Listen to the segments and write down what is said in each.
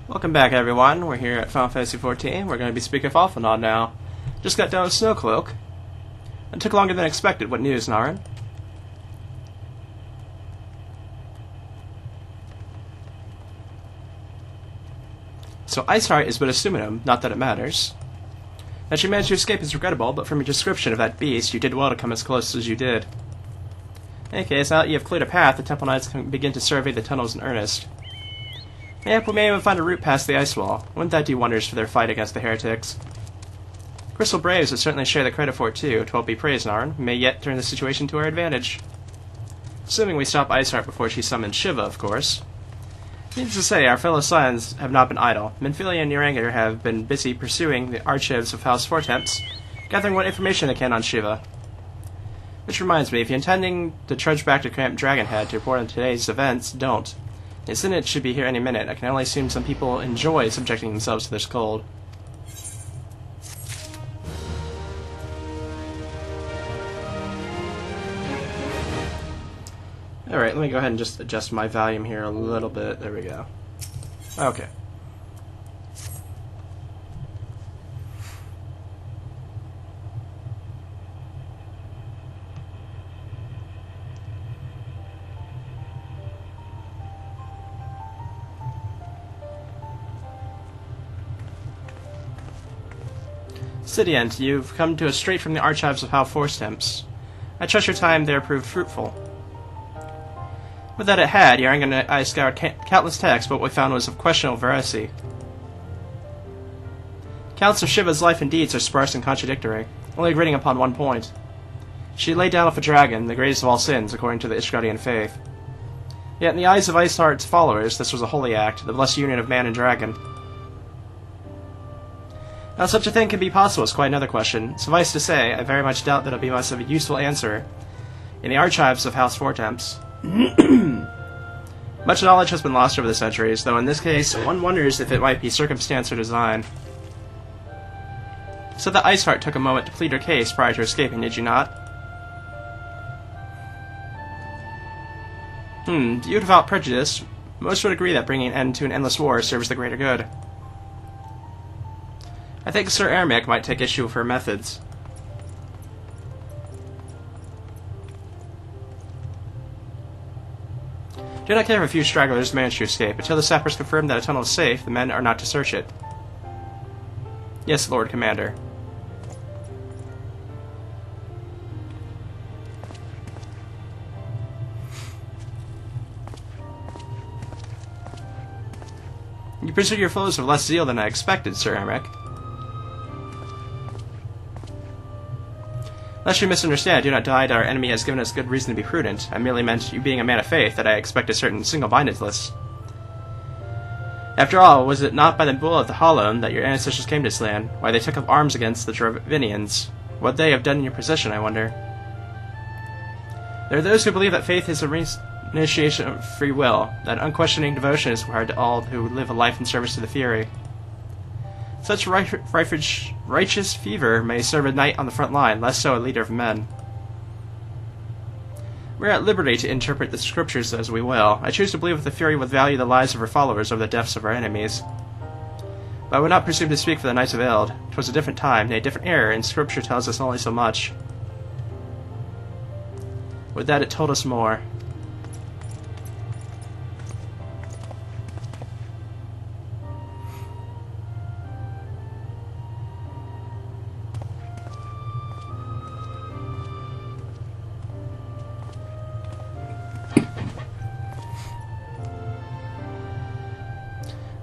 Welcome back, everyone. We're here at Final Fantasy XIV. We're going to be speaking of Alphanod now. Just got done with Snowcloak. It took longer than expected. What news, Naren? So Iceheart is but assuming him, not that it matters. That you managed to escape is regrettable, but from your description of that beast, you did well to come as close as you did. In any case, now that you have cleared a path, the Temple Knights can begin to survey the tunnels in earnest. Yep, we may even find a route past the ice wall. Wouldn't that do wonders for their fight against the heretics? Crystal Braves would certainly share the credit for it too. 'Twill be praised, Naren. We may yet turn the situation to our advantage. Assuming we stop Iceheart before she summons Shiva, of course. Needless to say, our fellow Scions have not been idle. Minfilia and Uranger have been busy pursuing the archives of House Fortemps, gathering what information they can on Shiva. Which reminds me, if you're intending to trudge back to Camp Dragonhead to report on today's events, don't. The incident should be here any minute. I can only assume some people enjoy subjecting themselves to this cold. Alright, let me go ahead and just adjust my volume here a little bit. There we go. Okay. Sidiant, you've come to us straight from the archives of House Fortemps. I trust your time there proved fruitful. With that it had, Uranger and I scoured countless texts, but what we found was of questionable veracity. Accounts of Shiva's life and deeds are sparse and contradictory, only agreeing upon one point. She laid down with a dragon, the greatest of all sins, according to the Ishgardian faith. Yet in the eyes of Iceheart's followers, this was a holy act, the blessed union of man and dragon. Now, such a thing can be possible is quite another question. Suffice to say, I very much doubt that it'll be much of a useful answer in the archives of House Fortemps. Much knowledge has been lost over the centuries, though in this case, one wonders if it might be circumstance or design. So that Iceheart took a moment to plead her case prior to escaping, did you not? Viewed without prejudice, most would agree that bringing an end to an endless war serves the greater good. I think Sir Ermic might take issue with her methods. Do not care if a few stragglers manage to escape. Until the sappers confirm that a tunnel is safe, the men are not to search it. Yes, Lord Commander. You pursue your foes with less zeal than I expected, Sir Ermic. Lest you misunderstand, I do not deny that our enemy has given us good reason to be prudent. I merely meant, you being a man of faith, that I expect a certain single-mindedness. After all, was it not by the bull of the Hollowed that your ancestors came to this land? Why they took up arms against the Dravinians? What they have done in your possession, I wonder. There are those who believe that faith is a reinitiation of free will, that unquestioning devotion is required to all who live a life in service to the Fury. Such righteous fever may serve a knight on the front line, less so a leader of men. We are at liberty to interpret the scriptures as we will. I choose to believe that the Fury would value the lives of her followers over the deaths of our enemies. But I would not presume to speak for the Knights of Eld. 'Twas a different time, nay, a different era, and scripture tells us only so much. With that it told us more.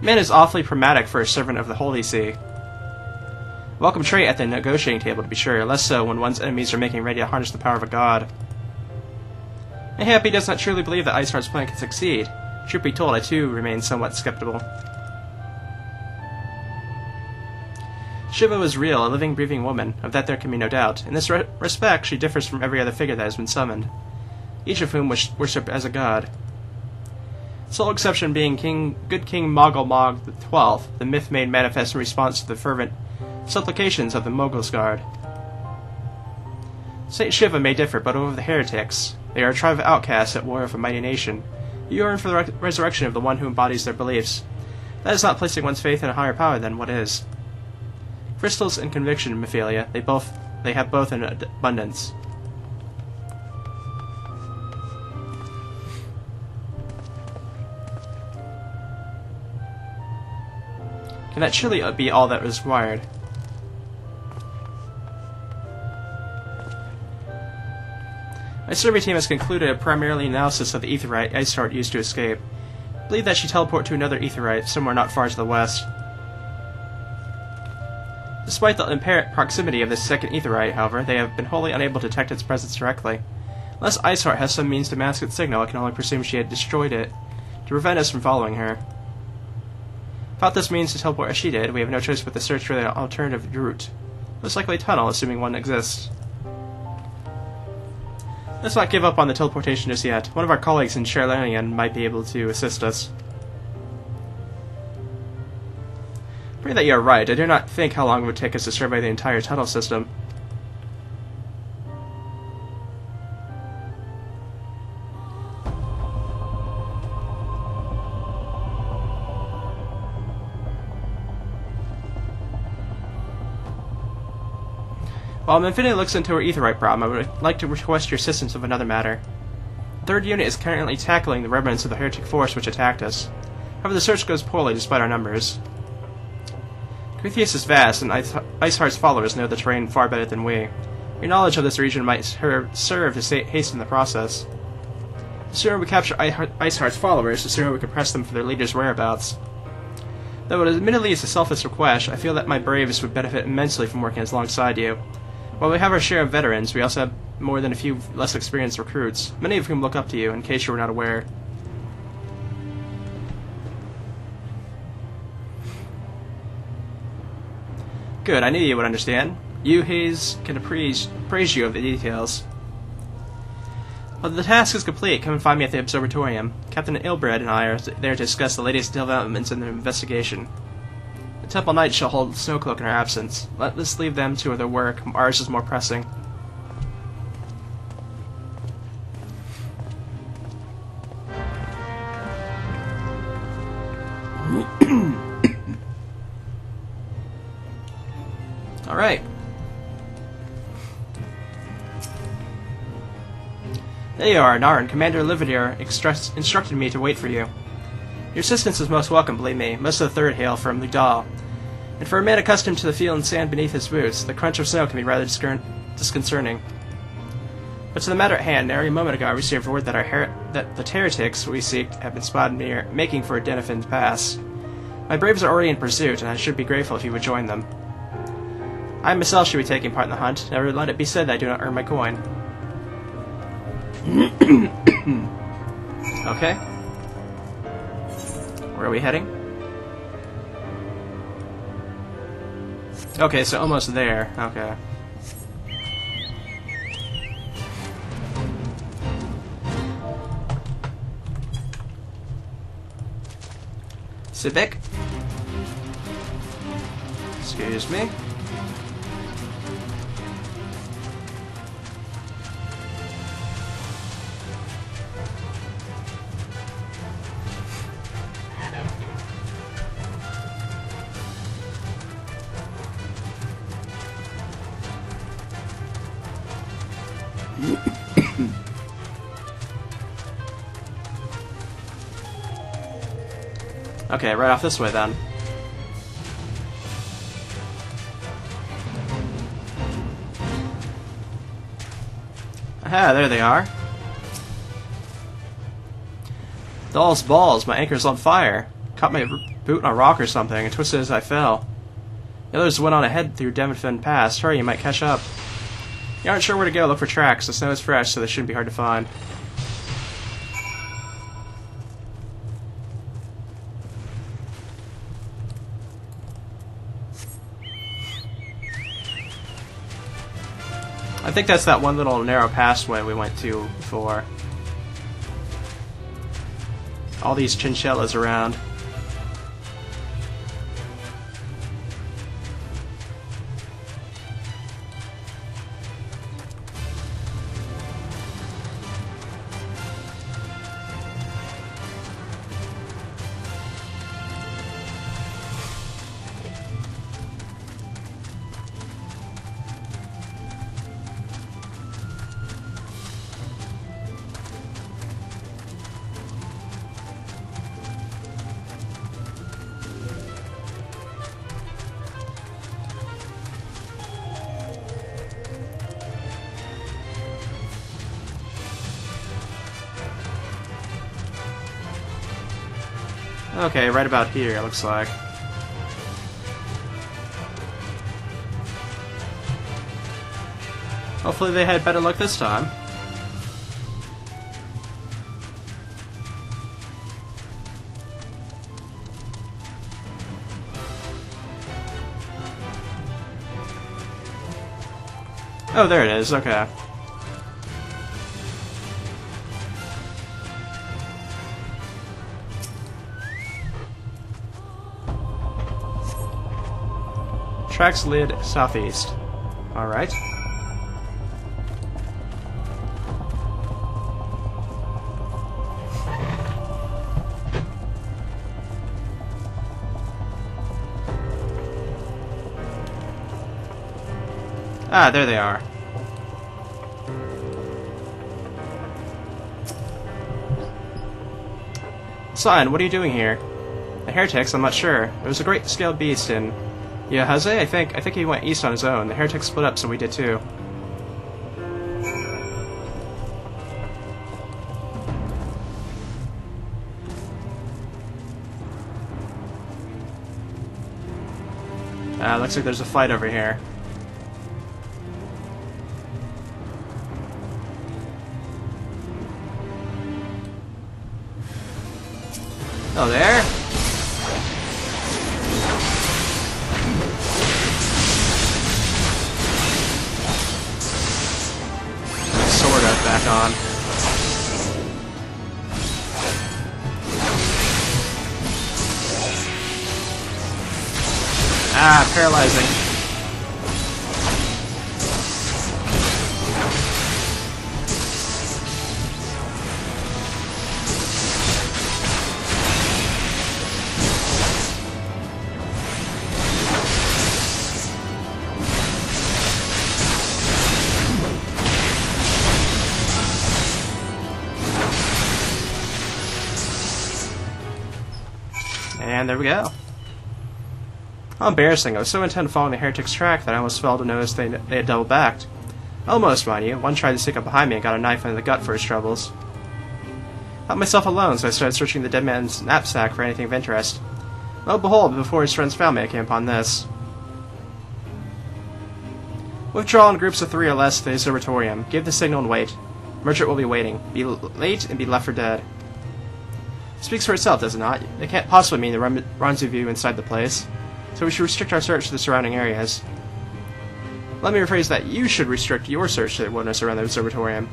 Man is awfully pragmatic for a servant of the Holy See. Welcome trait at the negotiating table, to be sure, less so when one's enemies are making ready to harness the power of a god. Mayhap he does not truly believe that Iceheart's plan can succeed. Truth be told, I too remain somewhat skeptical. Shiva was real, a living, breathing woman, of that there can be no doubt. In this respect, she differs from every other figure that has been summoned, each of whom was worshipped as a god. Sole exception being good King Mogul Mog XII, the myth made manifest in response to the fervent supplications of the Mogul's Guard. Saint Shiva may differ, but over the heretics, they are a tribe of outcasts at war with a mighty nation, who yearn for the resurrection of the one who embodies their beliefs. That is not placing one's faith in a higher power, then what is? Crystals and conviction, Mephilia. They have both in abundance. Can that surely be all that was required? My survey team has concluded a primarily analysis of the aetheryte Ice Heart used to escape. I believe that she teleported to another aetheryte, somewhere not far to the west. Despite the apparent proximity of this second aetheryte, however, they have been wholly unable to detect its presence directly. Unless Ice Heart has some means to mask its signal, I can only presume she had destroyed it to prevent us from following her. Without this means to teleport as she did, we have no choice but to search for the alternative route. Most likely a tunnel, assuming one exists. Let's not give up on the teleportation just yet. One of our colleagues in Sherlanian might be able to assist us. Pray that you are right. I do not think how long it would take us to survey the entire tunnel system. While Infinity looks into her aetheryte problem, I would like to request your assistance of another matter. The 3rd unit is currently tackling the remnants of the heretic force which attacked us. However, the search goes poorly despite our numbers. Cretheus is vast, and Iceheart's followers know the terrain far better than we. Your knowledge of this region might serve to hasten the process. The sooner we capture Iceheart's followers, the sooner we can press them for their leader's whereabouts. Though it admittedly is a selfless request, I feel that my braves would benefit immensely from working alongside you. While we have our share of veterans, we also have more than a few less experienced recruits, many of whom look up to you, in case you were not aware. Good, I knew you would understand. You, Hayes, can praise you of the details. Well, the task is complete. Come and find me at the observatorium. Captain Ilbred and I are there to discuss the latest developments in the investigation. The Temple Knights shall hold Snowcloak in our absence. Let us leave them to their work. Ours is more pressing. Alright. There you are, Narn. Commander Lividir instructed me to wait for you. Your assistance is most welcome, believe me. Most of the 3rd hail from Ludal. And for a man accustomed to the feel and sand beneath his boots, the crunch of snow can be rather disconcerting. But to the matter at hand, nary a moment ago I received word that the heretics we seek have been spotted near, making for Denifin Pass. My braves are already in pursuit, and I should be grateful if you would join them. I myself should be taking part in the hunt. Never let it be said that I do not earn my coin. Okay. Where are we heading? Okay, so almost there. Okay. Civic. Excuse me. Okay, right off this way then. Aha, there they are. Doll's balls, my anchor's on fire. Caught my boot on a rock or something and twisted as I fell. The others went on ahead through Denifin Pass. Hurry, you might catch up. You aren't sure where to go, look for tracks. The snow is fresh, so they shouldn't be hard to find. I think that's that one little narrow passway we went to before. All these chinchillas around. Okay, right about here, it looks like. Hopefully they had better luck this time. Oh, there it is, okay. Tracks lead southeast. Alright. Ah, there they are. Scion, what are you doing here? The heretics, I'm not sure. It was a great scaled beast and... Yeah, Jose, I think he went east on his own. The heretics split up, so we did too. Looks like there's a fight over here. Oh, there? Sword up back on. Ah, paralyzing. And there we go. How embarrassing. I was so intent on following the heretics' track that I almost failed to notice they had double backed. Almost, mind you. One tried to sneak up behind me and got a knife in the gut for his troubles. I left myself alone, so I started searching the dead man's knapsack for anything of interest. Lo and behold, before his friends found me, I came upon this. Withdraw in groups of 3 or less to the observatorium. Give the signal and wait. Merchant will be waiting. Be late and be left for dead. It speaks for itself, does it not? It can't possibly mean the rendezvous inside the place. So we should restrict our search to the surrounding areas. Let me rephrase that. You should restrict your search to the wilderness around the observatorium.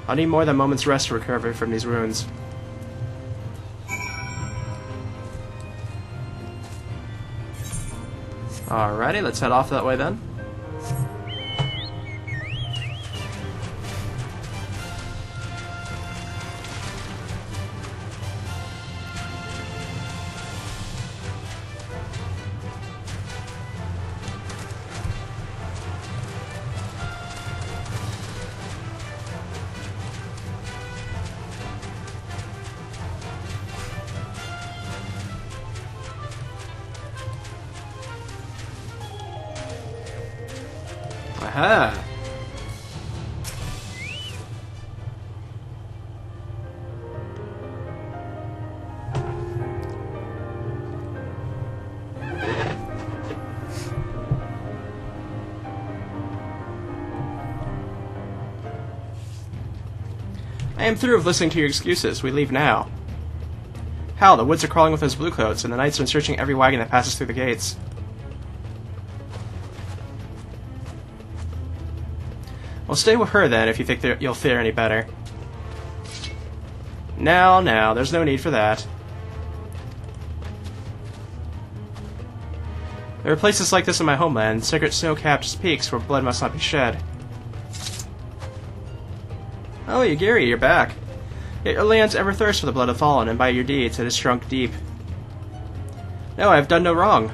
I'll need more than a moment's rest to recover from these wounds. Alrighty, let's head off that way then. Aha! I am through with listening to your excuses. We leave now. Hell, the woods are crawling with those bluecoats, and the knights are searching every wagon that passes through the gates. Well, stay with her then if you think you'll fare any better. Now, there's no need for that. There are places like this in my homeland, sacred snow-capped peaks where blood must not be shed. Oh, Yagiri, you're back. Yet your lands ever thirst for the blood of fallen, and by your deeds it is shrunk deep. No, I have done no wrong.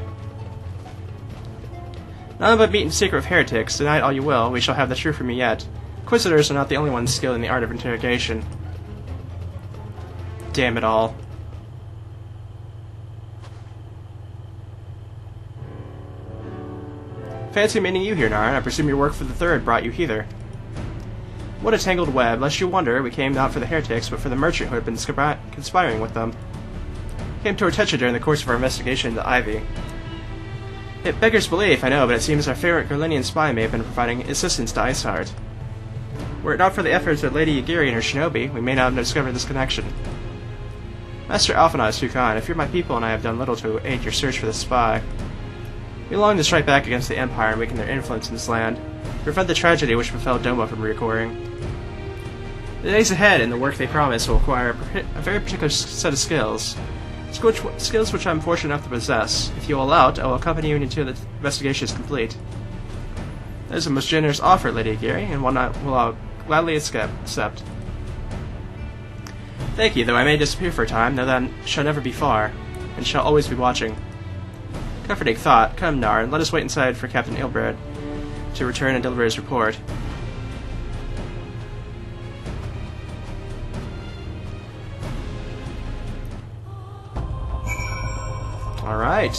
None but meet in secret with heretics. Deny it all you will, we shall have the truth from you yet. Inquisitors are not the only ones skilled in the art of interrogation. Damn it all. Fancy meeting you here, Naran. I presume your work for the Third brought you hither. What a tangled web. Lest you wonder, we came not for the heretics, but for the merchant who had been conspiring with them. came to our attention during the course of our investigation into Ivy. It beggars belief, I know, but it seems our favorite Gerlinian spy may have been providing assistance to Iceheart. Were it not for the efforts of Lady Yagiri and her shinobi, we may not have discovered this connection. Master Alphinaud is too kind. I fear my people and I have done little to aid your search for this spy. We long to strike back against the Empire and weaken their influence in this land, to prevent the tragedy which befell Doma from reoccurring. The days ahead and the work they promise will require a very particular set of skills. Skills which I am fortunate enough to possess. If you will allow it, I will accompany you until the investigation is complete. That is a most generous offer, Lady Yagiri, and one I will gladly accept. Thank you, though I may disappear for a time, know that I shall never be far, and shall always be watching. Comforting thought. Come, Nar, and let us wait inside for Captain Ilbred to return and deliver his report. Alright.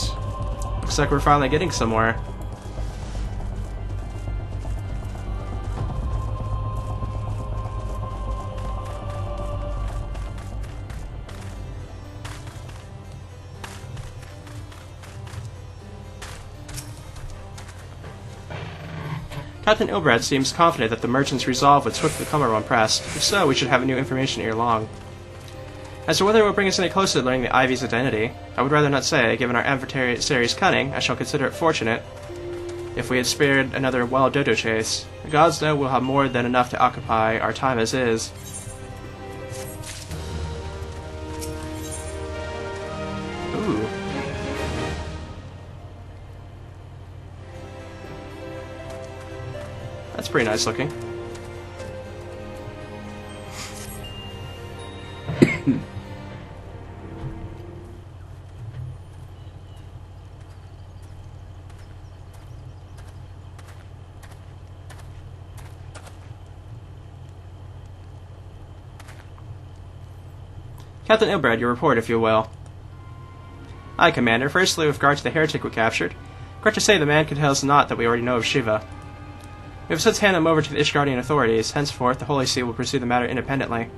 Looks like we're finally getting somewhere. Captain Ilbred seems confident that the merchant's resolve would swiftly come when pressed. If so, we should have new information ere long. As to whether it will bring us any closer to learning the Ivy's identity, I would rather not say. Given our adversary's cunning, I shall consider it fortunate if we had spared another wild dodo chase. The gods know we'll have more than enough to occupy our time as is. Ooh. That's pretty nice looking. Captain Ilbred, your report, if you will. Aye, Commander. Firstly, with regard to the heretic we captured, correct to say the man can tell us naught that we already know of Shiva. We have since handed him over to the Ishgardian authorities. Henceforth, the Holy See will pursue the matter independently.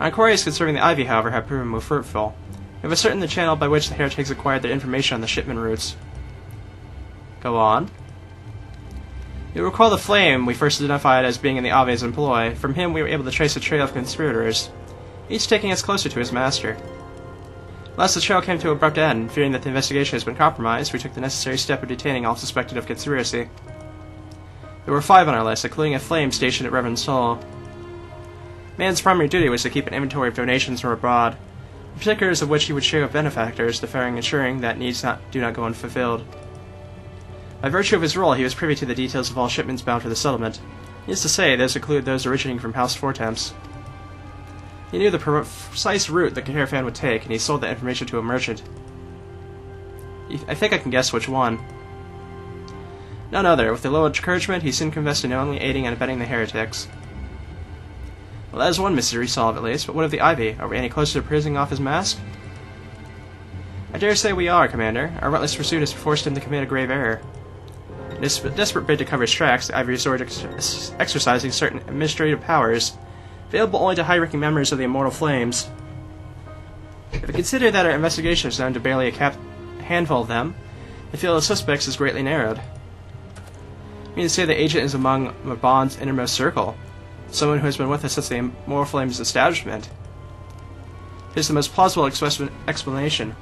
Our inquiries concerning the Ivy, however, have proven more fruitful. We have ascertained the channel by which the heretics acquired their information on the shipment routes. Go on. You'll recall the Flame we first identified as being in the Ave's employ. From him we were able to trace a trail of conspirators, each taking us closer to his master. Last the trail came to an abrupt end. Fearing that the investigation has been compromised, we took the necessary step of detaining all suspected of conspiracy. There were 5 on our list, including a Flame stationed at Reverend Soul. Man's primary duty was to keep an inventory of donations from abroad, the particulars of which he would share with benefactors, deferring ensuring that needs do not go unfulfilled. By virtue of his role, he was privy to the details of all shipments bound for the settlement. Needless to say, those include those originating from House Fortemps. He knew the precise route the caravan would take, and he sold that information to a merchant. I think I can guess which one. None other. With a little encouragement, he soon confessed to knowingly aiding and abetting the heretics. Well, that is one mystery solved at least, but what of the Ivy? Are we any closer to prising off his mask? I dare say we are, Commander. Our relentless pursuit has forced him to commit a grave error. In his desperate bid to cover his tracks, the Ivy resorted to exercising certain administrative powers, available only to high-ranking members of the Immortal Flames. If we consider that our investigation is down to barely a handful of them, the field of suspects is greatly narrowed. I mean to say the agent is among Mabon's innermost circle, someone who has been with us since the Immortal Flames' establishment. It is the most plausible explanation.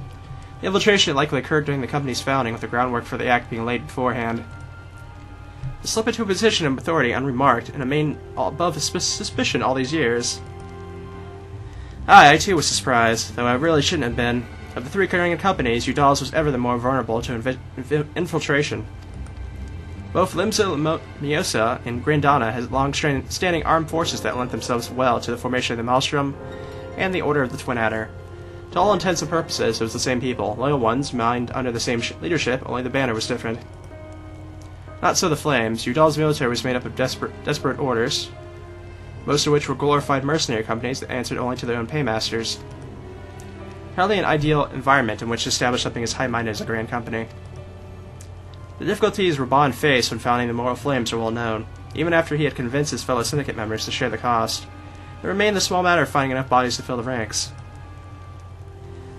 The infiltration likely occurred during the company's founding, with the groundwork for the act being laid beforehand. To slip into a position of authority unremarked and remain above suspicion all these years. I too was surprised, though I really shouldn't have been. Of the 3 current companies, Udal's was ever the more vulnerable to infiltration. Both Limsa Miosa and Grindana had long-standing armed forces that lent themselves well to the formation of the Maelstrom and the Order of the Twin Adder. To all intents and purposes, it was the same people, loyal ones, mined under the same leadership, only the banner was different. Not so the Flames. Udal's military was made up of desperate orders, most of which were glorified mercenary companies that answered only to their own paymasters. Hardly an ideal environment in which to establish something as high-minded as a grand company. The difficulties Reborn faced when founding the Immortal Flames are well known. Even after he had convinced his fellow syndicate members to share the cost, it remained the small matter of finding enough bodies to fill the ranks.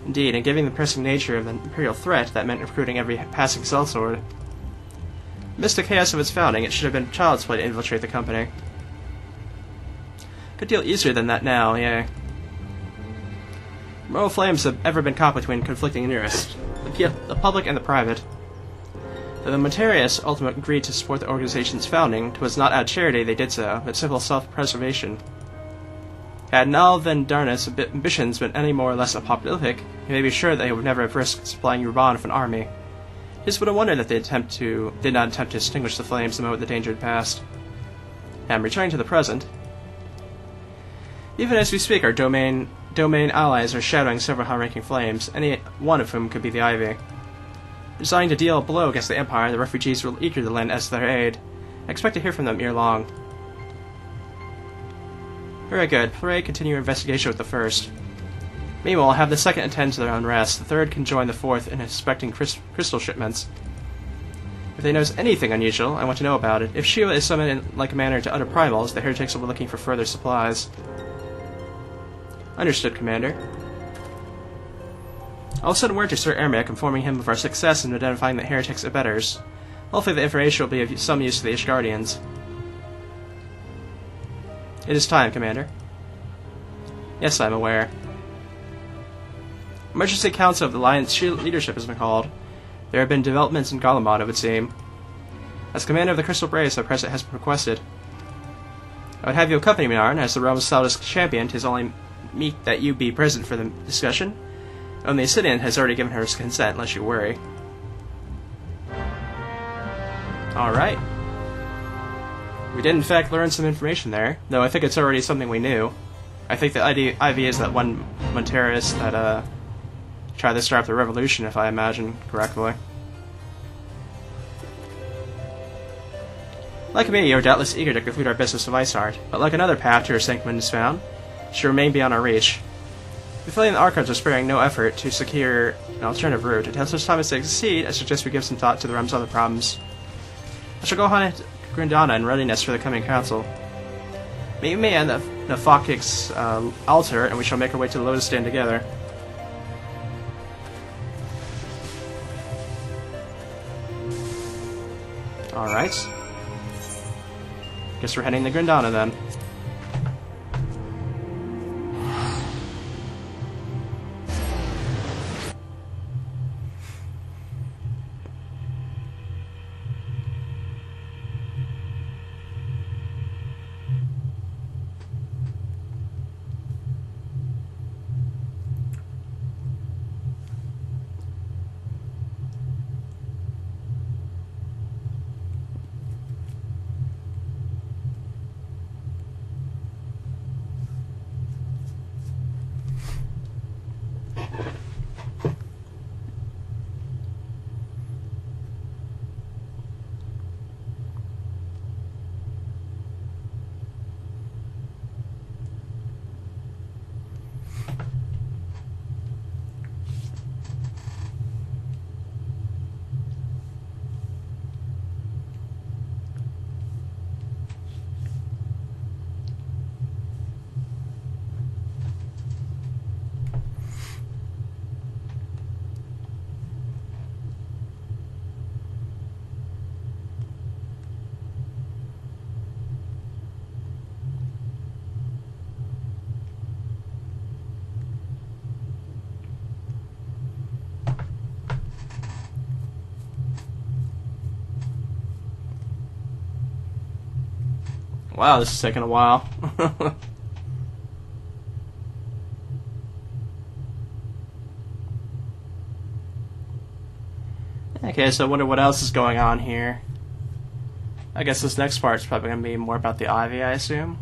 Indeed, and given the pressing nature of the Imperial threat, that meant recruiting every passing sellsword. Amidst the chaos of its founding, it should have been child's play to infiltrate the company. Good deal easier than that now, yea. Moral flames have ever been caught between conflicting interests, the public and the private. Though the Monterius ultimately agreed to support the organization's founding, 'twas not out of charity they did so, but simple self-preservation. Had Nal Vendarna's ambitions been any more or less apocalyptic, you may be sure they would never have risked supplying Reborn with an army. It is but a wonder that they did not attempt to extinguish the flames the moment the danger had passed. And returning to the present, even as we speak, our domain allies are shadowing several high-ranking flames, any one of whom could be the Ivy. Designing to deal a blow against the Empire, the refugees will eager to lend us their aid. I expect to hear from them ere long. Very good. Pray continue your investigation with the first. Meanwhile, have the second attend to their own rest. The third can join the fourth in inspecting crystal shipments. If they notice anything unusual, I want to know about it. If Shiva is summoned in like a manner to other primals, the heretics will be looking for further supplies. Understood, Commander. I'll send word to Sir Ermac, informing him of our success in identifying the heretics' abettors. Hopefully the information will be of some use to the Ishgardians. It is time, Commander. Yes, I'm aware. Emergency Council of the Alliance leadership has been called. There have been developments in Galamad, it would seem. As commander of the Crystal Brace, the President has requested. I would have you accompany me, Narn, as the realm's stoutest champion. 'Tis only meet that you be present for the discussion. Only Ascidian has already given her consent, lest you worry. Alright. We did in fact learn some information there, though I think it's already something we knew. I think the idea is that one Monterius that tried to start the revolution, if I imagine correctly. Like me, you are doubtless eager to conclude our business of Iceheart, but like another path to her sanctum is found, she remain beyond our reach. We feel the Archives are sparing no effort to secure an alternative route. Until such time as they succeed, I suggest we give some thought to the realm's other problems. I shall go on to Grindana in readiness for the coming council. Meet me at the Fakik's altar, and we shall make our way to the Lotus Stand together. Alright. Guess we're heading to Grindana then. Wow, this is taking a while. Okay, so I wonder what else is going on here. I guess this next part is probably going to be more about the Ivy, I assume.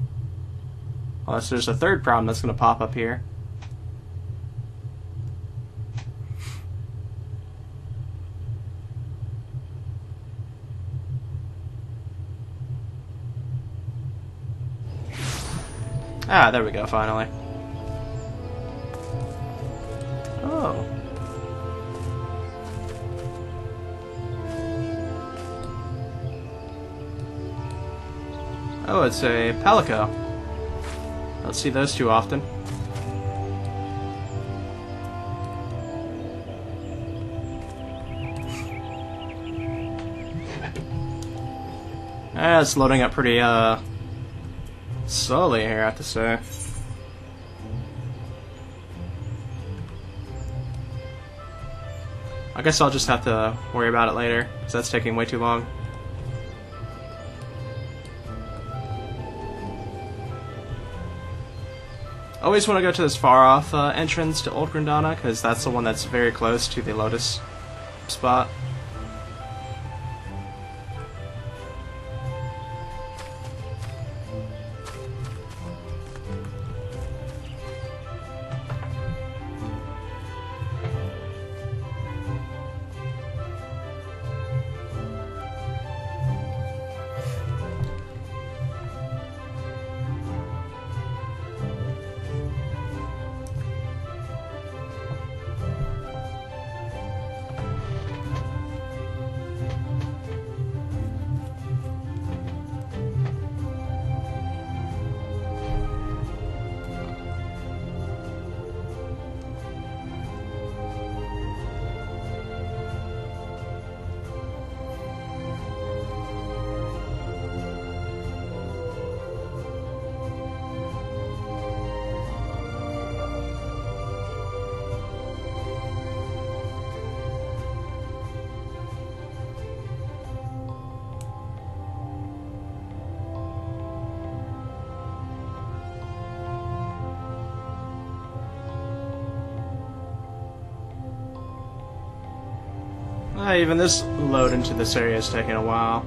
Unless there's a third problem that's going to pop up here. Ah, there we go, finally. Oh. Oh, it's a Palico. Don't see those too often. It's loading up pretty, slowly here, I have to say. I guess I'll just have to worry about it later, because that's taking way too long. Always want to go to this far-off entrance to Old Grandana, because that's the one that's very close to the Lotus spot. Even this load into this area is taking a while.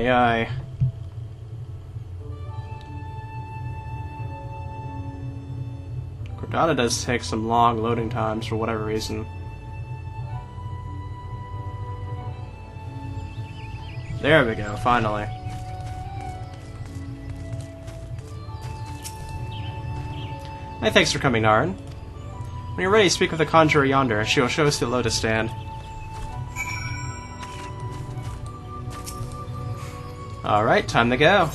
Aye. Cordata does take some long loading times for whatever reason. There we go, finally. Hey, thanks for coming, Naren. When you're ready, speak with the conjurer yonder. She will show us the Lotus stand. Alright, time to go.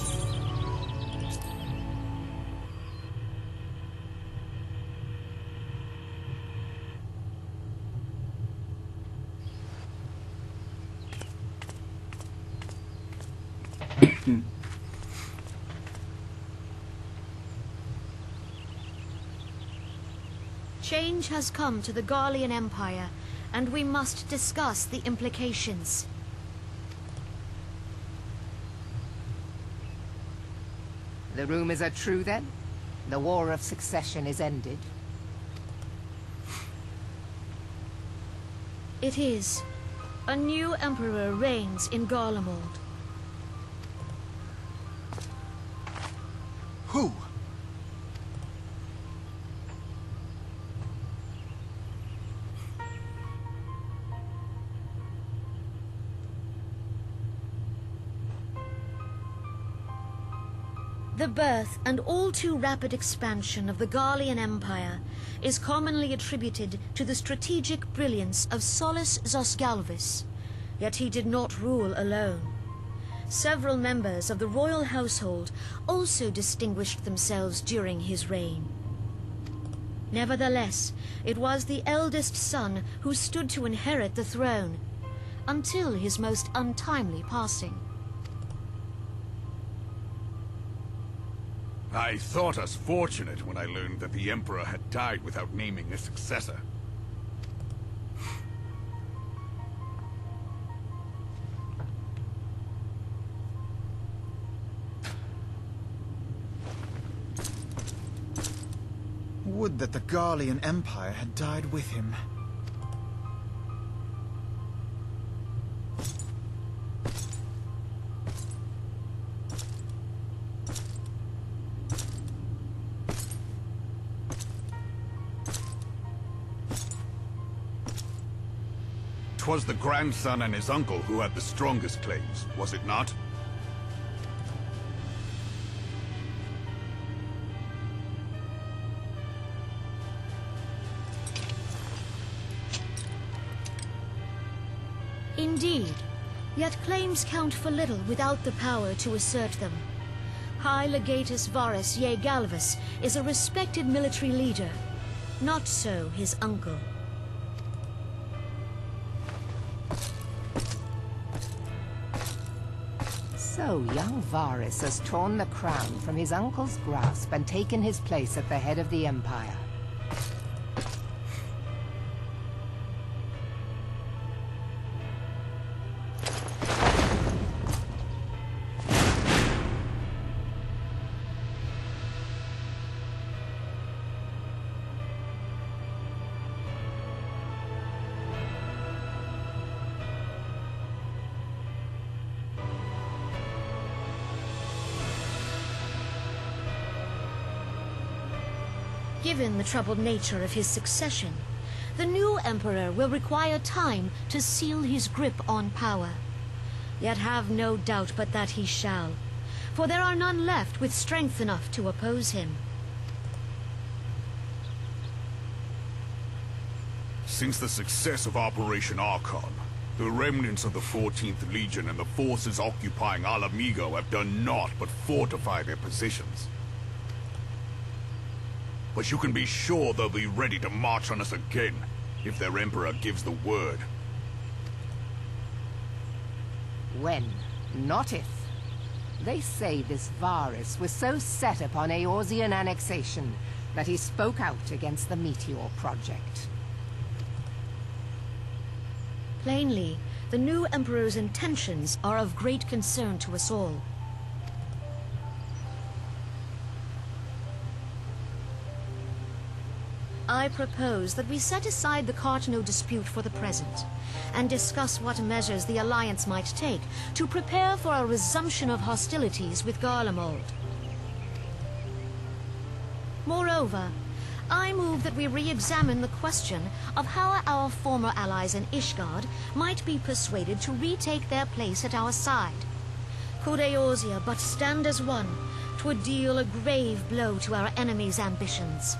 Change has come to the Garlean Empire, and we must discuss the implications. The rumors are true, then? The War of Succession is ended? It is. A new emperor reigns in Garlemald. Who? The birth and all too rapid expansion of the Garlean Empire is commonly attributed to the strategic brilliance of Solus Zosgalvis, yet he did not rule alone. Several members of the royal household also distinguished themselves during his reign. Nevertheless, it was the eldest son who stood to inherit the throne, until his most untimely passing. I thought us fortunate when I learned that the Emperor had died without naming a successor. Would that the Garlean Empire had died with him. 'twas the grandson and his uncle who had the strongest claims, was it not? Indeed, yet claims count for little without the power to assert them. High Legatus Varus Ye Galvus is a respected military leader. Not so his uncle. So young Varus has torn the crown from his uncle's grasp and taken his place at the head of the Empire. Given the troubled nature of his succession, the new emperor will require time to seal his grip on power. Yet have no doubt but that he shall, for there are none left with strength enough to oppose him. Since the success of Operation Archon, the remnants of the 14th Legion and the forces occupying Alamigo have done naught but fortify their positions. But you can be sure they'll be ready to march on us again, if their Emperor gives the word. When, not if. They say this Varus was so set upon Eorzean annexation that he spoke out against the Meteor Project. Plainly, the new emperor's intentions are of great concern to us all. I propose that we set aside the Cartano dispute for the present, and discuss what measures the Alliance might take to prepare for a resumption of hostilities with Garlemald. Moreover, I move that we re-examine the question of how our former allies in Ishgard might be persuaded to retake their place at our side. Could Eorzea but stand as one, 'twould deal a grave blow to our enemies' ambitions.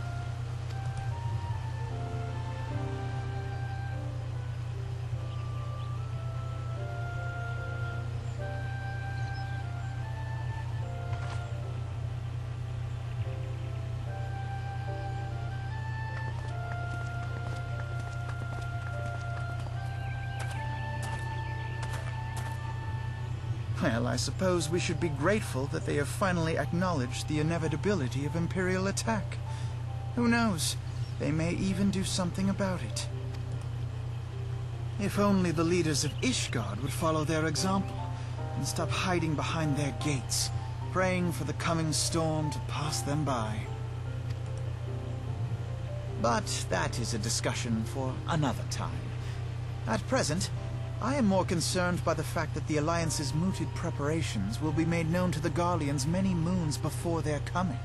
Well, I suppose we should be grateful that they have finally acknowledged the inevitability of Imperial attack. Who knows? They may even do something about it. If only the leaders of Ishgard would follow their example and stop hiding behind their gates, praying for the coming storm to pass them by. But that is a discussion for another time. At present, I am more concerned by the fact that the Alliance's mooted preparations will be made known to the Garleans many moons before their coming.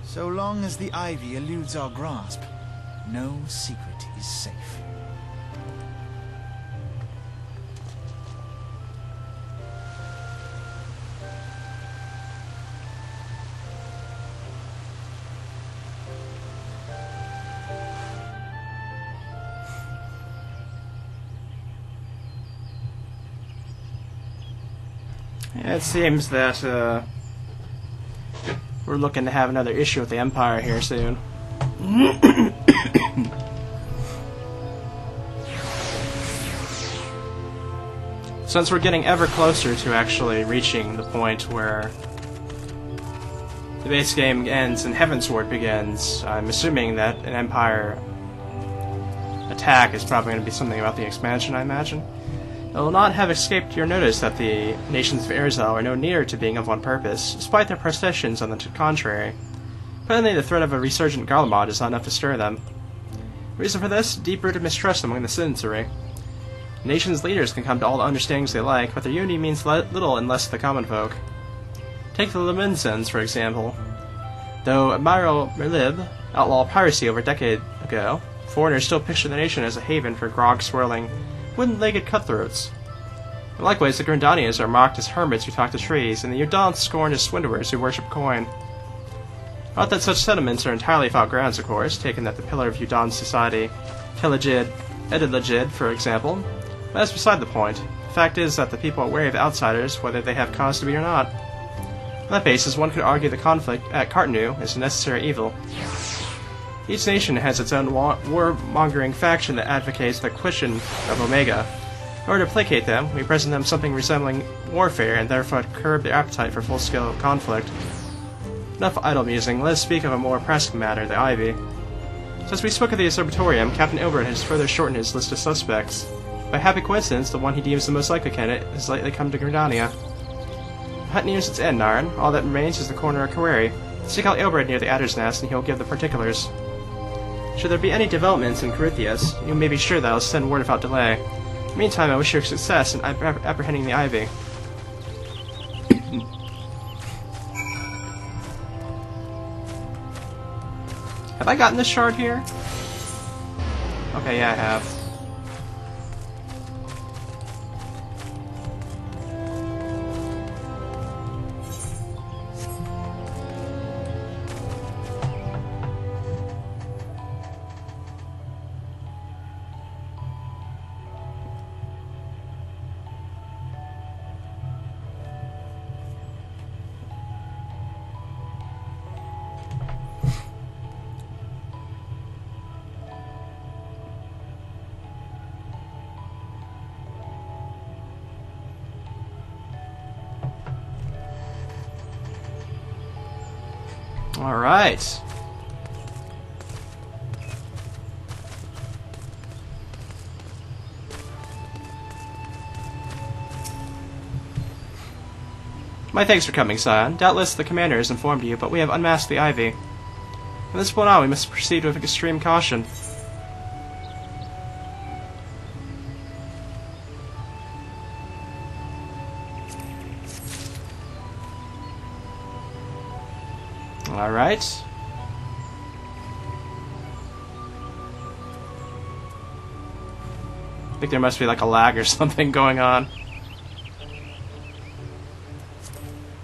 So long as the Ivy eludes our grasp, no secret is safe. It seems that we're looking to have another issue with the Empire here soon. Since we're getting ever closer to actually reaching the point where the base game ends and Heavensward begins, I'm assuming that an Empire attack is probably going to be something about the expansion, I imagine. It will not have escaped your notice that the nations of Erzal are no nearer to being of one purpose, despite their processions on the contrary. Plainly, the threat of a resurgent Garlemald is not enough to stir them. Reason for this? Deep-rooted mistrust among the citizenry. Nations' leaders can come to all the understandings they like, but their unity means little unless to the common folk. Take the Leminsons, for example. Though Admiral Merlib outlawed piracy over a decade ago, Foreigners still picture the nation as a haven for grog-swirling, wooden-legged cutthroats. And likewise, the Grandanians are mocked as hermits who talk to trees, and the Udons scorned as swindlers who worship coin. Not that such sentiments are entirely without grounds, of course, taken that the pillar of Udon society, Edilagid, for example, but that's beside the point. The fact is that the people are wary of outsiders, whether they have cause to be or not. On that basis, one could argue the conflict at Cartanu is a necessary evil. Each nation has its own war-mongering faction that advocates the acquisition of Omega. In order to placate them, we present them something resembling warfare and therefore curb their appetite for full-scale conflict. Enough idle musing, let us speak of a more pressing matter, the Ivy. Since we spoke of the Observatorium, Captain Ilbert has further shortened his list of suspects. By happy coincidence, the one he deems the most likely candidate has lately come to Gridania. The hunt nears its end, Narn. All that remains is the corner of Query. Seek out Ilbert near the Adder's Nest, and he will give the particulars. Should there be any developments in Corythius, you may be sure that I will send word without delay. Meantime, I wish you success in apprehending the Ivy. Have I gotten this shard here? Okay, yeah, I have. Alright. My thanks for coming, Scion. Doubtless the commander has informed you, but we have unmasked the Ivy. From this point on, we must proceed with extreme caution. Alright. I think there must be like a lag or something going on.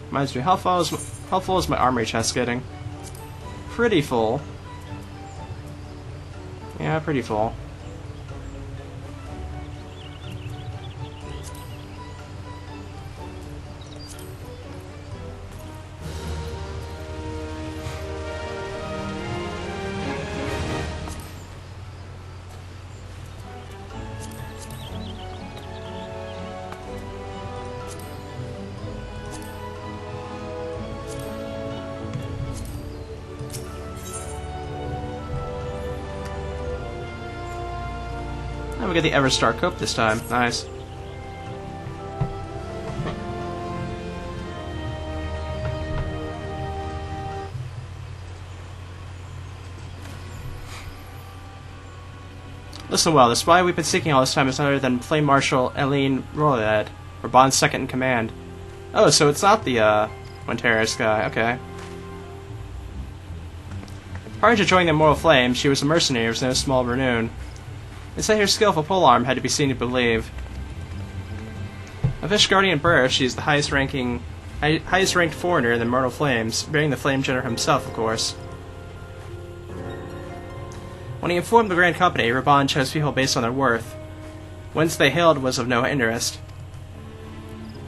Reminds me, how full is my armory chest getting? Pretty full. Yeah, pretty full. And we get the Everstar Cope this time. Nice. Listen well, the spy we've been seeking all this time is none other than Flame Marshal Eileen Rollad, or Bond's second in command. Oh, so it's not the, Monteris guy, okay. Prior to joining the Immortal Flame, she was a mercenary of no small renown. They say her skillful polearm had to be seen to believe. Of Ishgardian birth, she is the highest ranked foreigner in the Immortal Flames, bearing the Flame General himself, of course. When he informed the Grand Company, Reborn chose people based on their worth. Whence they hailed was of no interest.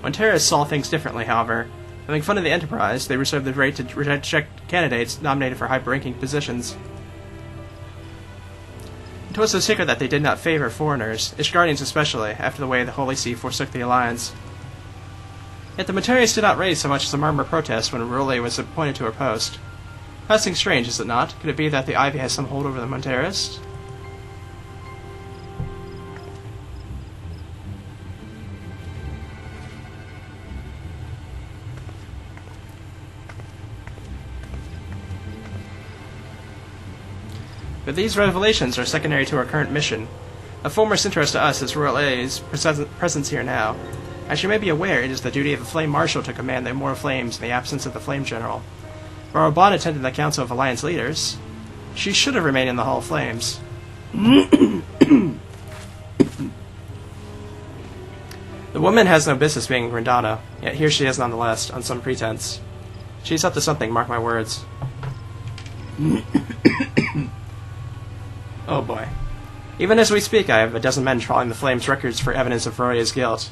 Monteris saw things differently, however. Having funded the enterprise, they reserved the right to reject candidates nominated for high-ranking positions. It was no secret that they did not favor foreigners, Ishgardians especially, after the way the Holy See forsook the Alliance. Yet the Monteris did not raise so much as a murmur of protest when Rule was appointed to her post. Passing strange, is it not? Could it be that the Ivy has some hold over the Monteris? But these revelations are secondary to our current mission. Of foremost interest to us is Royal A's presence here now. As you may be aware, it is the duty of the Flame Marshal to command the Immortal Flames in the absence of the Flame General. While Reborn attended the Council of Alliance Leaders, she should have remained in the Hall of Flames. The woman has no business being Grandana, yet here she is nonetheless, on some pretense. She's up to something, mark my words. Oh boy. Even as we speak, I have a dozen men trawling the Flame's records for evidence of Roria's guilt.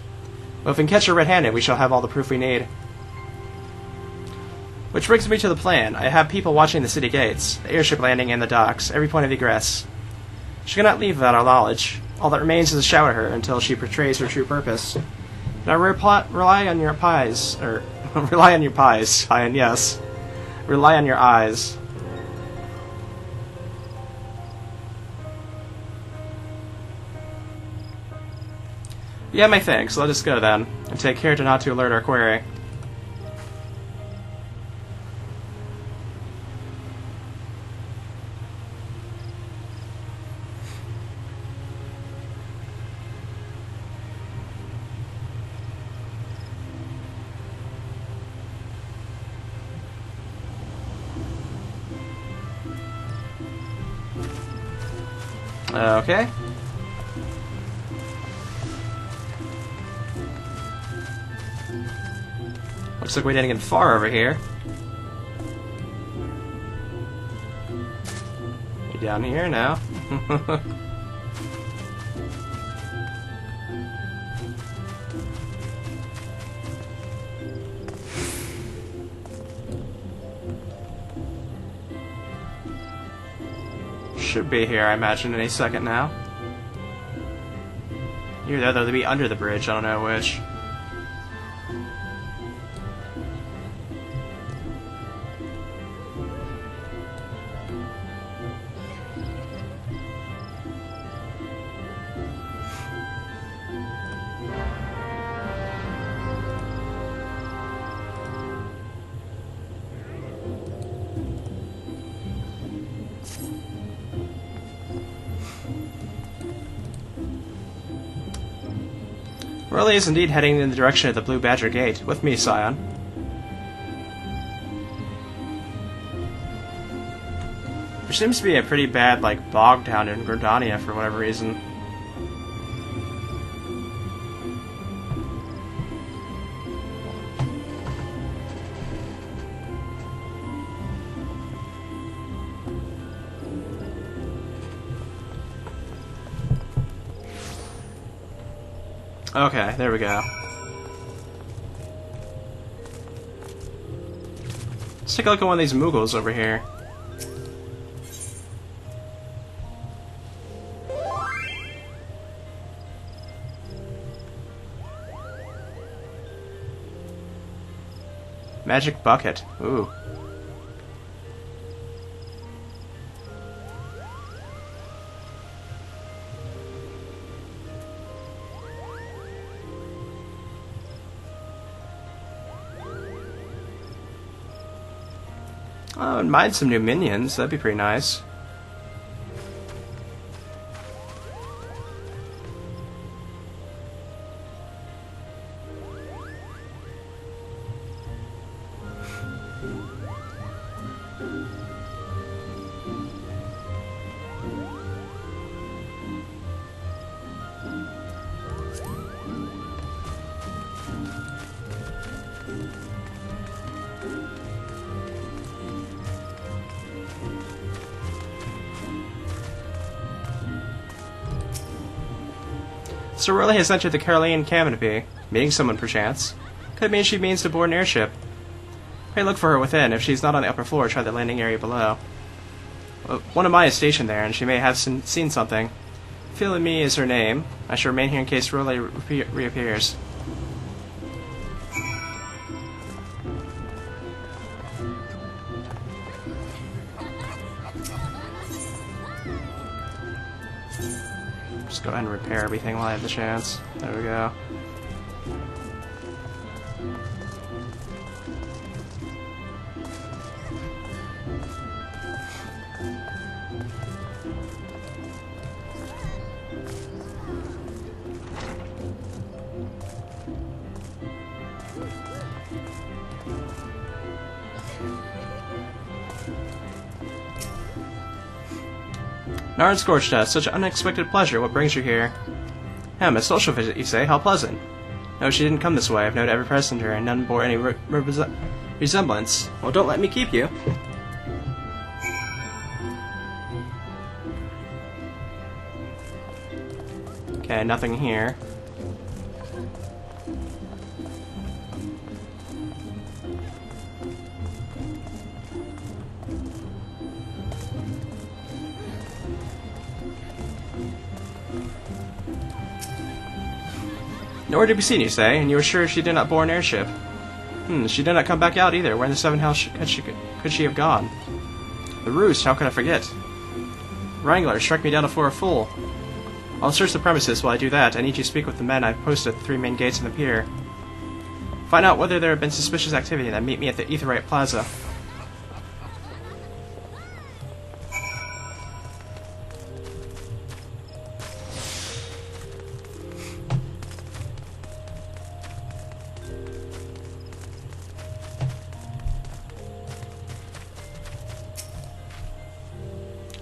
But if we can catch her red-handed, we shall have all the proof we need. Which brings me to the plan. I have people watching the city gates, the airship landing, and the docks, every point of egress. She cannot leave without our knowledge. All that remains is to shout at her until she betrays her true purpose. Now rely on your pies, rely on your pies, and yes, rely on your eyes. Yeah, my thanks. Let us go then, and take care not to alert our quarry. Okay. Looks like we didn't get far over here. You down here now? Should be here, I imagine, any second now. Either that or they'll be under the bridge, I don't know which. Raleigh is indeed heading in the direction of the Blue Badger Gate. With me, Scion. There seems to be a pretty bad, bog down in Gordania for whatever reason. Okay, there we go. Let's take a look at one of these Moogles over here. Magic bucket. Ooh. Oh, and mine some new minions. That'd be pretty nice. So Raleigh has entered the Caroline canopy, meeting someone perchance. Could mean she means to board an airship. Pray look for her within. If she's not on the upper floor, try the landing area below. One of mine is stationed there, and she may have seen something. Feel Me is her name. I shall remain here in case Raleigh reappears. Just go ahead and repair everything while I have the chance. There we go. Narn Scorchdust, such an unexpected pleasure. What brings you here? A social visit, you say? How pleasant. No, she didn't come this way. I've noted every passenger, and none bore any resemblance. Well, don't let me keep you. Okay, nothing here. Nowhere to be seen, you say, and you are sure she did not board an airship? She did not come back out either. Where in the seven hells could she have gone? The roost, how could I forget? Wrangler, struck me down for a fool. I'll search the premises. While I do that, I need you to speak with the men I've posted at the 3 main gates in the pier. Find out whether there have been suspicious activity, and then meet me at the Aetheryte Plaza.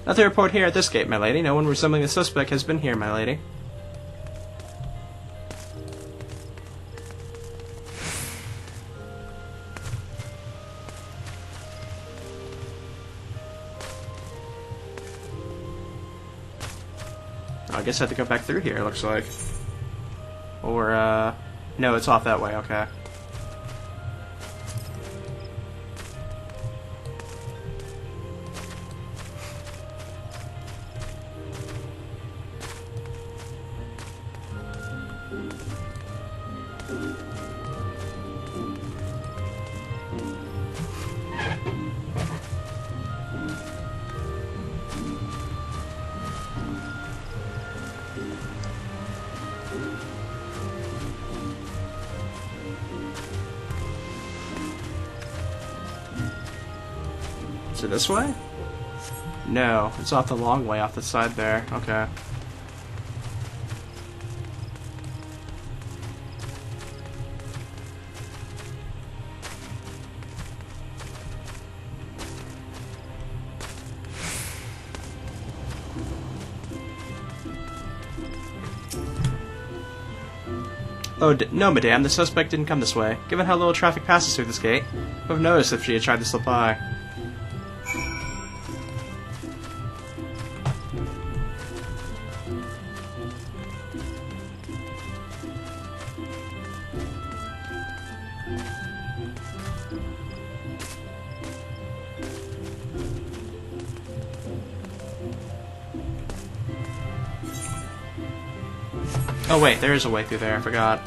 Nothing to report here at this gate, my lady. No one resembling the suspect has been here, my lady. I guess I have to go back through here, it looks like. Or, no, it's off that way, okay. Is it this way? No, it's off the long way off the side there. Okay. Oh, no, madame, the suspect didn't come this way. Given how little traffic passes through this gate, I would have noticed if she had tried to slip by. Oh wait, there is a way through there, I forgot.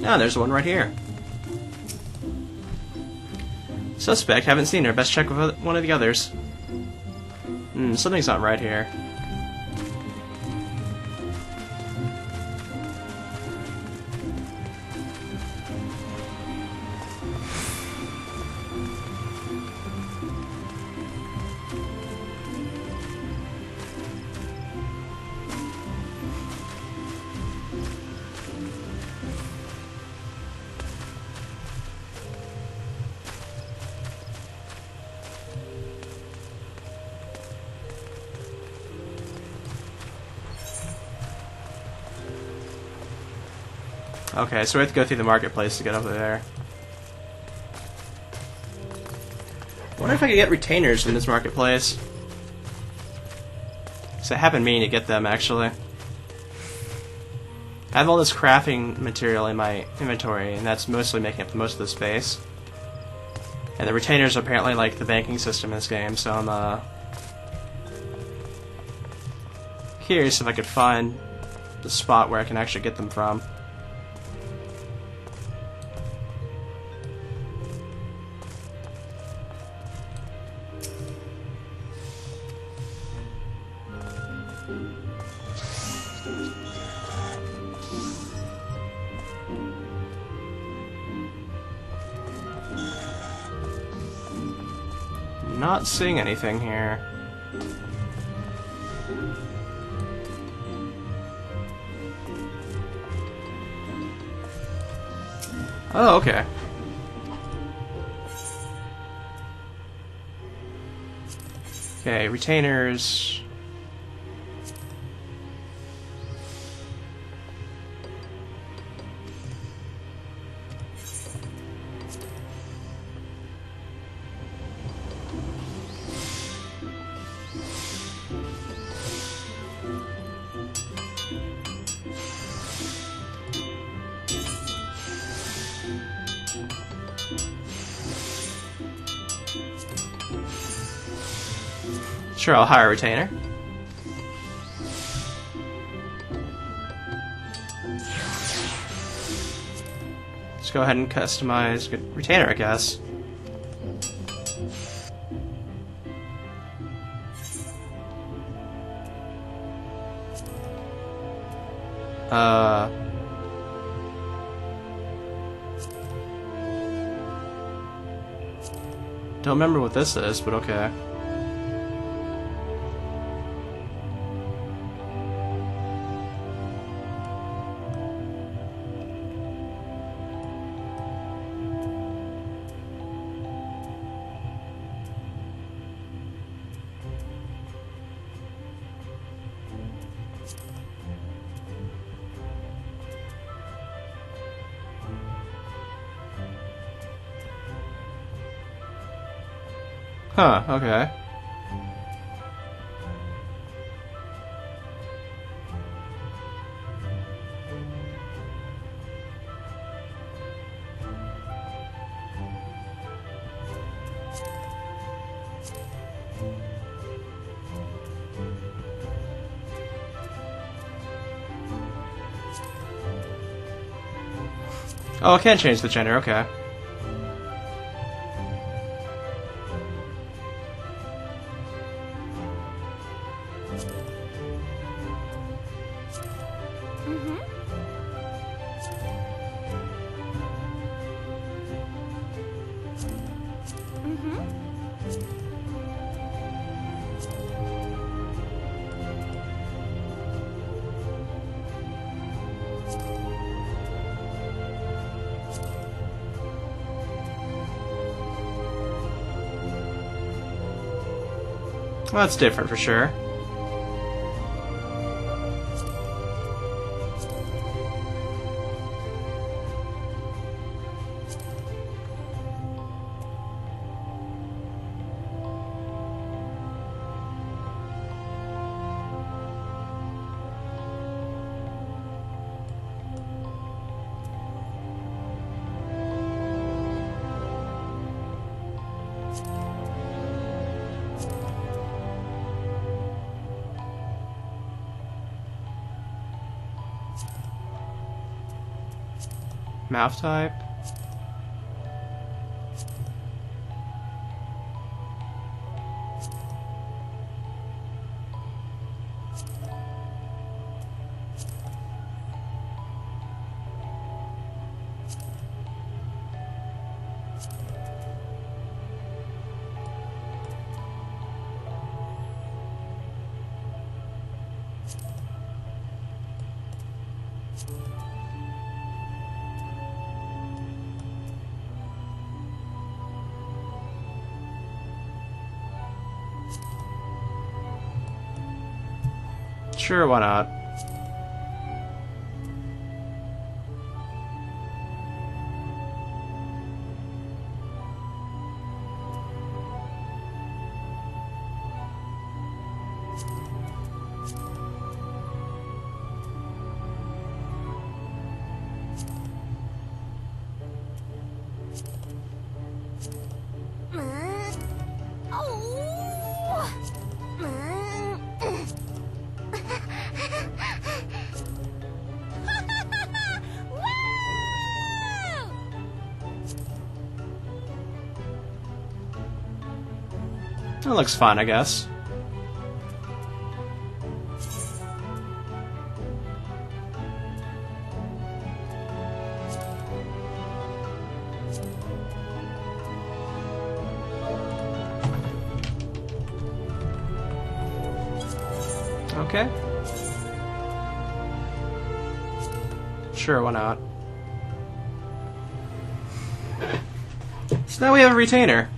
Ah, there's one right here. Suspect, haven't seen her. Best check with one of the others. Something's not right here. Okay, so we have to go through the marketplace to get over there. I wonder if I could get retainers in this marketplace. So I have been meaning to get them, actually. I have all this crafting material in my inventory, and that's mostly making up most of the space. And the retainers are apparently like the banking system in this game, so I'm curious if I could find the spot where I can actually get them from. Not seeing anything here. Oh, okay. Okay, retainers. Sure, I'll hire a retainer. Let's go ahead and customize good retainer, I guess. Don't remember what this is, but okay. Huh, okay. Oh, I can change the gender, okay. Well, that's different for sure. Mouth type. Sure, why not? That looks fine, I guess. Okay. Sure, why not? So now we have a retainer.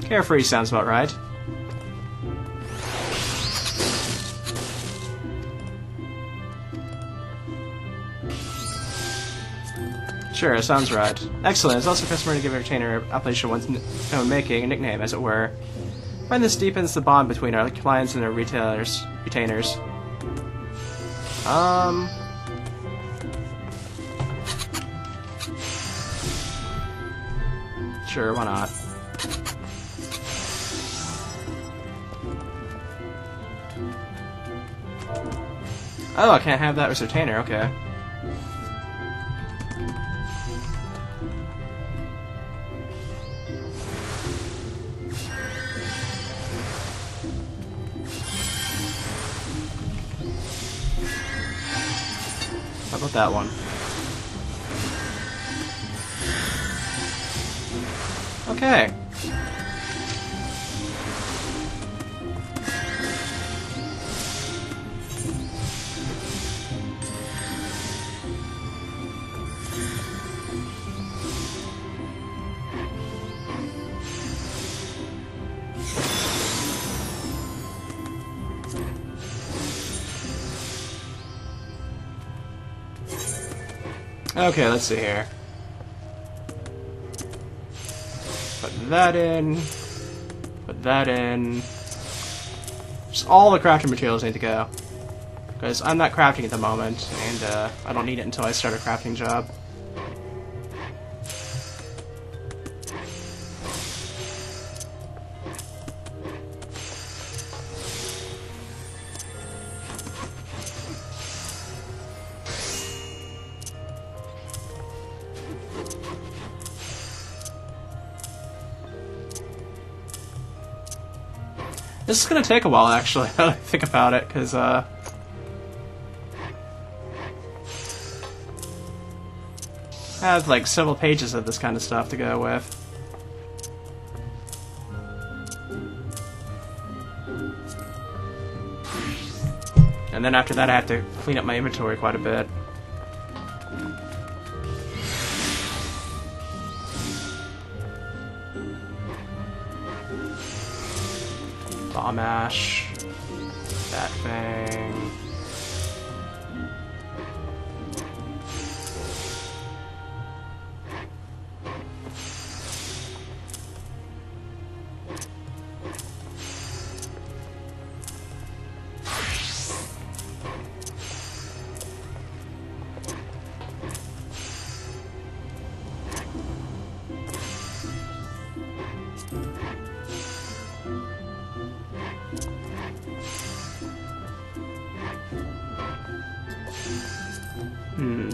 Carefree sounds about right. Sure, sounds right. Excellent. It's also customary to give a retainer appellation one's own making, a nickname, as it were. Find this deepens the bond between our clients and our retainers. Sure, why not? Oh, I can't have that as retainer, okay. How about that one? Okay. Okay, let's see here. Put that in. Put that in. Just all the crafting materials need to go. Because I'm not crafting at the moment, and I don't need it until I start a crafting job. This is gonna take a while, actually, now that I think about it, because, I have, like, several pages of this kind of stuff to go with. And then after that I have to clean up my inventory quite a bit. Bomb ash, that thing.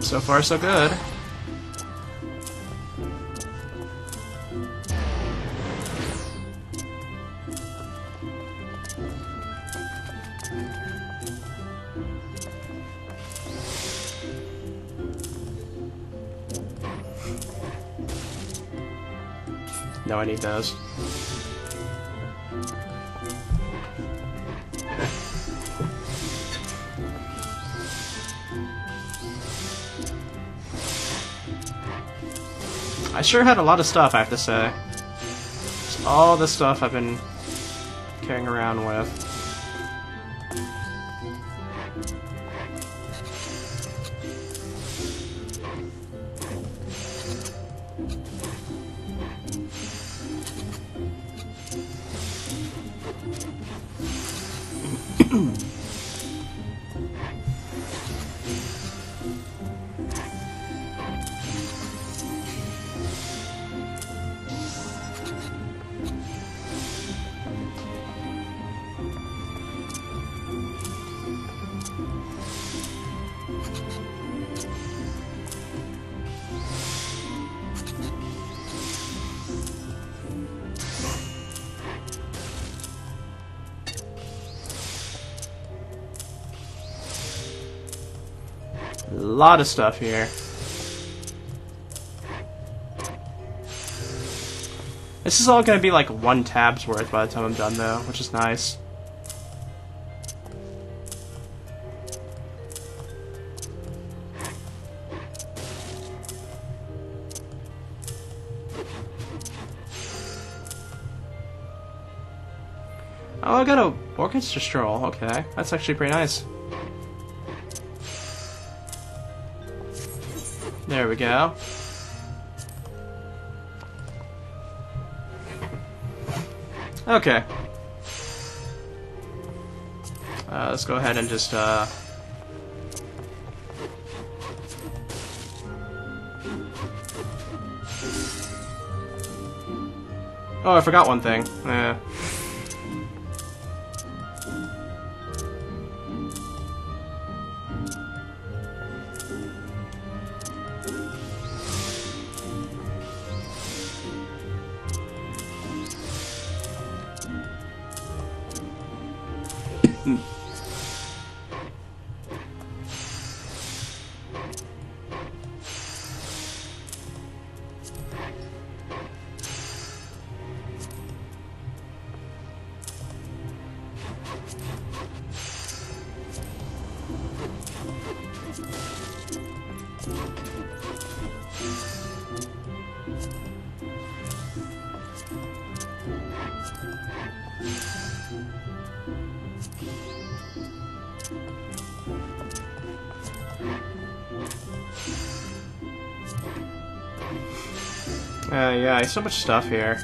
So far, so good. No, I need those. I sure had a lot of stuff, I have to say. Just all the stuff I've been carrying around with. lot of stuff here. This is all going to be like 1 tab's worth by the time I'm done, though, which is nice. Oh, I got a orchestra stroll. Okay, that's actually pretty nice. There we go. Okay. Let's go ahead and just, Oh, I forgot one thing. Yeah, so much stuff here.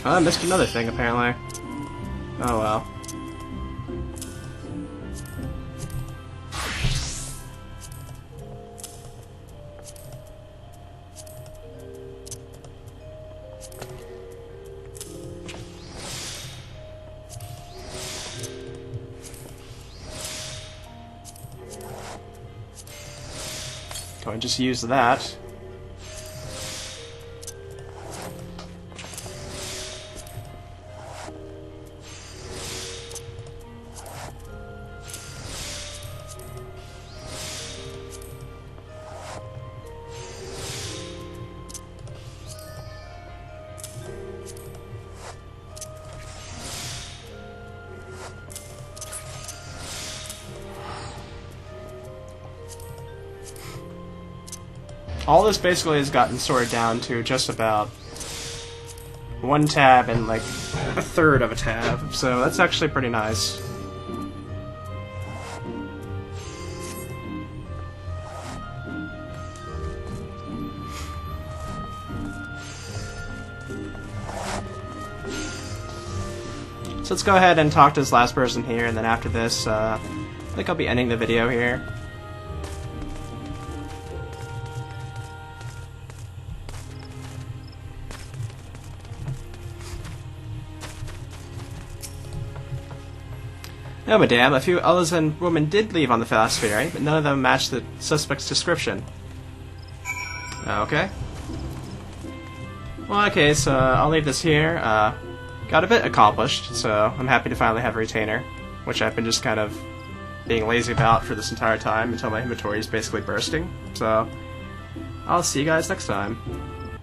Oh, I missed another thing, apparently. Oh well. Go and just use that. All this basically has gotten sorted down to just about 1 tab and like 1/3 of a tab, so that's actually pretty nice. So let's go ahead and talk to this last person here, and then after this, I think I'll be ending the video here. No, madame, a few Elysian women did leave on the fast ferry, but none of them matched the suspect's description. Okay. Well, okay, so I'll leave this here. Got a bit accomplished, so I'm happy to finally have a retainer, which I've been just kind of being lazy about for this entire time until my inventory is basically bursting. So, I'll see you guys next time.